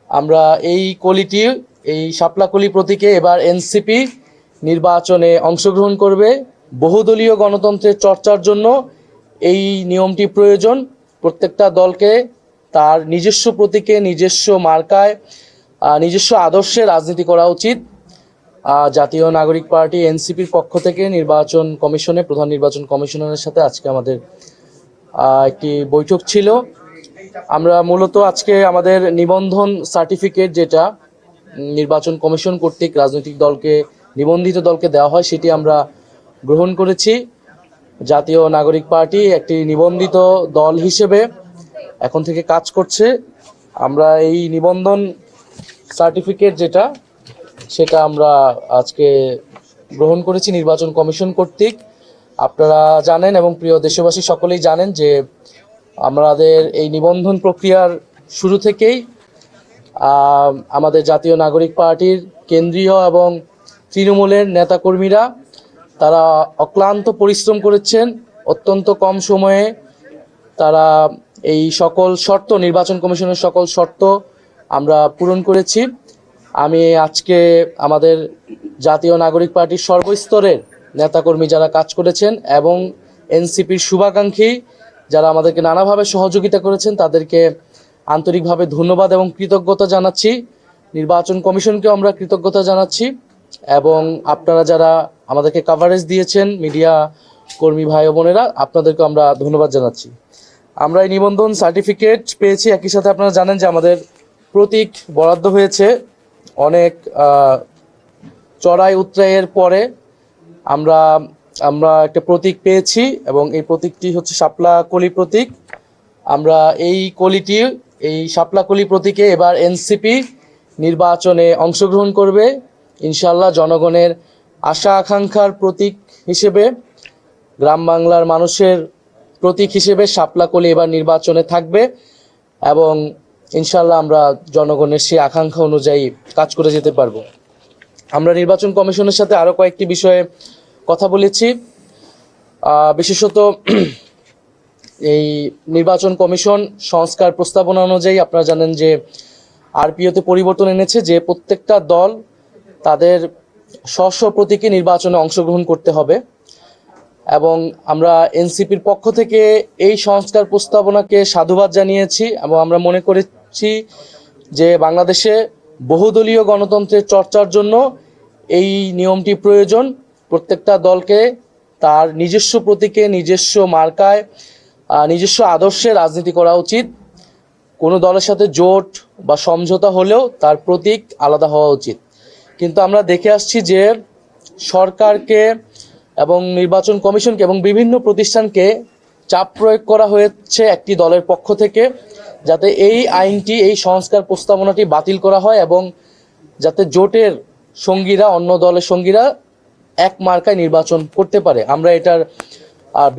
আমরা এই কলিটি এই শাপলাকলি প্রতীকে এবার এনসিপি নির্বাচনে অংশগ্রহণ করবে। বহুদলীয় গণতন্ত্রের চর্চার জন্য এই নিয়মটি প্রয়োজন। প্রত্যেকটা দলকে তার নিজস্ব প্রতীকে, নিজস্ব মার্কায়, নিজস্ব আদর্শে রাজনীতি করা উচিত। জাতীয় নাগরিক পার্টি এনসিপির পক্ষ থেকে নির্বাচন কমিশনে প্রধান নির্বাচন কমিশনারের সাথে আজকে আমাদের একটি বৈঠক ছিল। আমরা মূলত আজকে আমাদের নিবন্ধন সার্টিফিকেট, যেটা নির্বাচন কমিশন কর্তৃক রাজনৈতিক দলকে, নিবন্ধিত দলকে দেওয়া হয়, সেটি আমরা গ্রহণ করেছি। জাতীয় নাগরিক পার্টি একটি নিবন্ধিত দল হিসেবে এখন থেকে কাজ করছে। আমরা এই নিবন্ধন সার্টিফিকেট সেটা আমরা আজকে গ্রহণ করেছি নির্বাচন কমিশন কর্তৃক। আপনারা জানেন এবং প্রিয় দেশবাসী সকলেই জানেন যে আমাদের এই নিবন্ধন প্রক্রিয়ার শুরু থেকেই আমাদের জাতীয় নাগরিক পার্টির কেন্দ্রীয় এবং তৃণমূলের নেতাকর্মীরা তারা অক্লান্ত পরিশ্রম করেছেন। অত্যন্ত কম সময়ে তারা এই সকল শর্ত, নির্বাচন কমিশনের সকল শর্ত আমরা পূরণ করেছি। আমি আজকে আমাদের জাতীয় নাগরিক পার্টির সর্বস্তরের নেতাকর্মী যারা কাজ করেছেন এবং এনসিপির শুভাকাঙ্ক্ষী যারা আমাদেরকে নানাভাবে সহযোগিতা করেছেন তাদেরকে আন্তরিকভাবে ধন্যবাদ এবং কৃতজ্ঞতা জানাচ্ছি। নির্বাচন কমিশনকেও আমরা কৃতজ্ঞতা জানাচ্ছি এবং আপনারা যারা আমাদেরকে কাভারেজ দিয়েছেন, মিডিয়া কর্মী ভাই ও বোনেরা, আপনাদেরকে আমরা ধন্যবাদ জানাচ্ছি। আমরা এই নিবন্ধন সার্টিফিকেট পেয়েছি। একই সাথে আপনারা জানেন যে আমাদের প্রতীক বরাদ্দ হয়েছে। অনেক চড়াই উতরাইয়ের পরে আমরা একটা প্রতীক পেয়েছি এবং এই প্রতীকটি হচ্ছে শাপলাকলি প্রতীক। আমরা এই শাপলাকলি প্রতীকে এবার এনসিপি নির্বাচনে অংশগ্রহণ করবে ইনশাআল্লাহ। জনগণের আশা আকাঙ্ক্ষার প্রতীক হিসেবে, গ্রাম বাংলার মানুষের প্রতীক হিসেবে শাপলাকলি এবার নির্বাচনে থাকবে এবং ইনশাআল্লাহ আমরা জনগণের সেই আকাঙ্ক্ষা অনুযায়ী কাজ করে যেতে পারবো। আমরা নির্বাচন কমিশনের সাথে আরও কয়েকটি বিষয়ে কথা বলেছি। বিশেষত এই নির্বাচন কমিশন সংস্কার প্রস্তাবনা অনুযায়ী আপনারা জানেন যে আরপিওতে পরিবর্তন এনেছে, যে প্রত্যেকটা দল তাদের স্ব প্রতীকে নির্বাচনে অংশগ্রহণ করতে হবে এবং আমরা এনসিপির পক্ষ থেকে এই সংস্কার প্রস্তাবনাকে সাধুবাদ জানিয়েছি এবং আমরা মনে করেছি যে বাংলাদেশে বহুদলীয় গণতন্ত্রের চর্চার জন্য এই নিয়মটি প্রয়োজন। প্রত্যেকটা দলকে তার নিজস্ব প্রতীকে, নিজস্ব মার্কায়, নিজস্ব আদর্শে রাজনীতি করা উচিত। কোনো দলের সাথে জোট বা সমঝোতা হলেও তার প্রতীক আলাদা হওয়া উচিত। কিন্তু আমরা দেখে আসছি যে সরকারকে এবং নির্বাচন কমিশনকে এবং বিভিন্ন প্রতিষ্ঠানকে চাপ প্রয়োগ করা হয়েছে একটি দলের পক্ষ থেকে, যাতে এই আইনটি, এই সংস্কার প্রস্তাবনাটি বাতিল করা হয় এবং যাতে জোটের সঙ্গীরা, অন্য দলের সঙ্গীরা এক মার্কায় নির্বাচন করতে পারে। আমরা এটার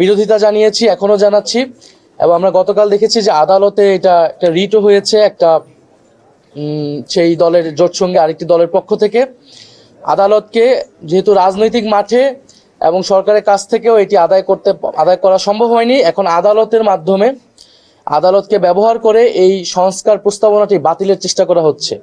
বিরোধিতা জানিয়েছি, এখনও জানাচ্ছি এবং আমরা গতকাল দেখেছি যে আদালতে এটা একটা রিটও হয়েছে একটা সেই দলের জোট সঙ্গে আরেকটি দলের পক্ষ থেকে। আদালতকে, যেহেতু রাজনৈতিক মাঠে এবং সরকারের কাছ থেকেও এটি আদায় করা সম্ভব হয়নি, এখন আদালতের মাধ্যমে, আদালতকে ব্যবহার করে এই সংস্কার প্রস্তাবনাটি বাতিলের চেষ্টা করা হচ্ছে।